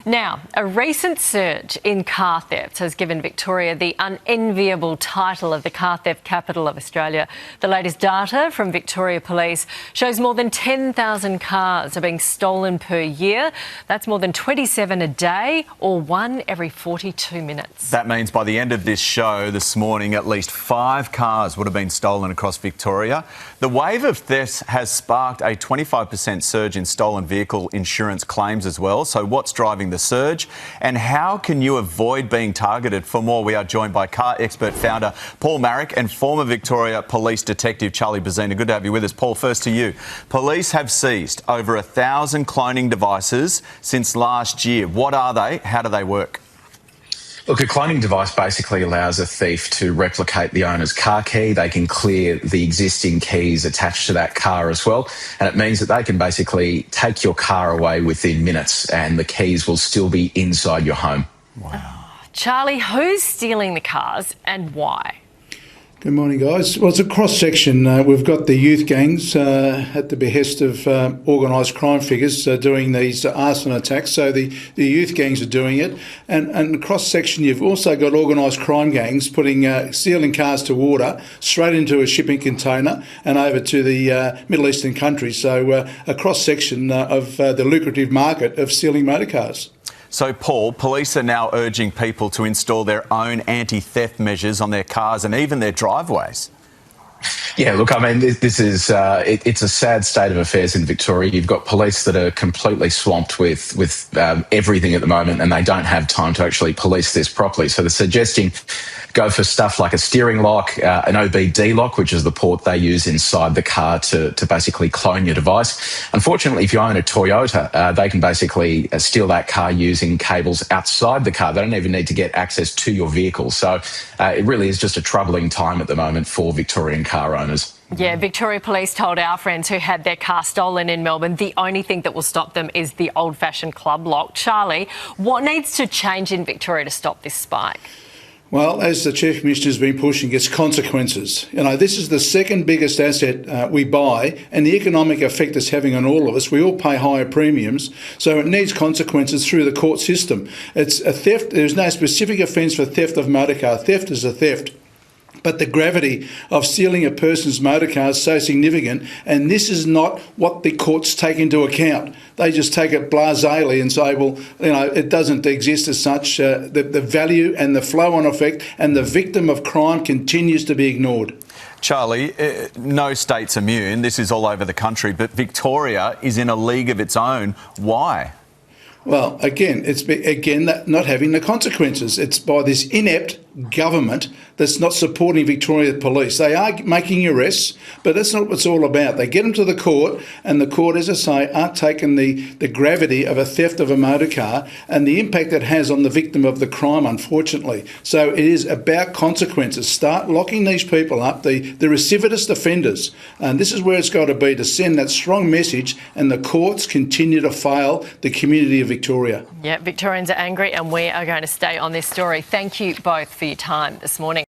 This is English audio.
Now, a recent surge in car theft has given Victoria the unenviable title of the car theft capital of Australia. The latest data from Victoria Police shows more than 10,000 cars are being stolen per year. That's more than 27 a day, or one every 42 minutes. That means by the end of this show this morning, at least 5 cars would have been stolen across Victoria. The wave of thefts has sparked a 25% surge in stolen vehicle insurance claims as well. So what's driving the surge, and how can you avoid being targeted? For more, we are joined by car expert founder Paul Marrick and former Victoria Police Detective Charlie Bazina. Good to have you with us. Paul, first to you. Police have seized over 1,000 cloning devices since last year. What are they? How do they work? Look, a cloning device basically allows a thief to replicate the owner's car key. They can clear the existing keys attached to that car as well. And it means that they can basically take your car away within minutes and the keys will still be inside your home. Wow. Charlie, who's stealing the cars and why? Good morning, guys. Well, it's a cross-section. We've got the youth gangs at the behest of organised crime figures doing these arson attacks. So the youth gangs are doing it. And cross-section, you've also got organised crime gangs putting stealing cars to water straight into a shipping container and over to the Middle Eastern countries. So a cross-section of the lucrative market of stealing motor cars. So, Paul, police are now urging people to install their own anti-theft measures on their cars and even their driveways. Yeah, look, I mean, this is it's a sad state of affairs in Victoria. You've got police that are completely swamped with everything at the moment, and they don't have time to actually police this properly. So they're suggesting go for stuff like a steering lock, an OBD lock, which is the port they use inside the car to basically clone your device. Unfortunately, if you own a Toyota, they can basically steal that car using cables outside the car. They don't even need to get access to your vehicle. So it really is just a troubling time at the moment for Victorian car owners. Yeah, Victoria Police told our friends who had their car stolen in Melbourne the only thing that will stop them is the old-fashioned club lock. Charlie, what needs to change in Victoria to stop this spike? Well, as the Chief Commissioner has been pushing, it's consequences. You know, this is the second biggest asset we buy, and the economic effect it's having on all of us. We all pay higher premiums, so it needs consequences through the court system. It's a theft. There's no specific offence for theft of motor car. Theft is a theft. But the gravity of stealing a person's motor car is so significant, and this is not what the courts take into account. They just take it blasely and say, well, you know, it doesn't exist as such. The value and the flow-on effect and the victim of crime continues to be ignored. Charlie, no state's immune. This is all over the country, but Victoria is in a league of its own. Why? Well, again, it's that not having the consequences. It's by this inept government that's not supporting Victoria Police. They are making arrests, but that's not what it's all about. They get them to the court, and the court, as I say, aren't taking the gravity of a theft of a motor car and the impact it has on the victim of the crime, unfortunately. So it is about consequences. Start locking these people up, the recidivist offenders. And this is where it's got to be, to send that strong message, and the courts continue to fail the community of Victoria. Yeah, Victorians are angry, and we are going to stay on this story. Thank you both for your time this morning.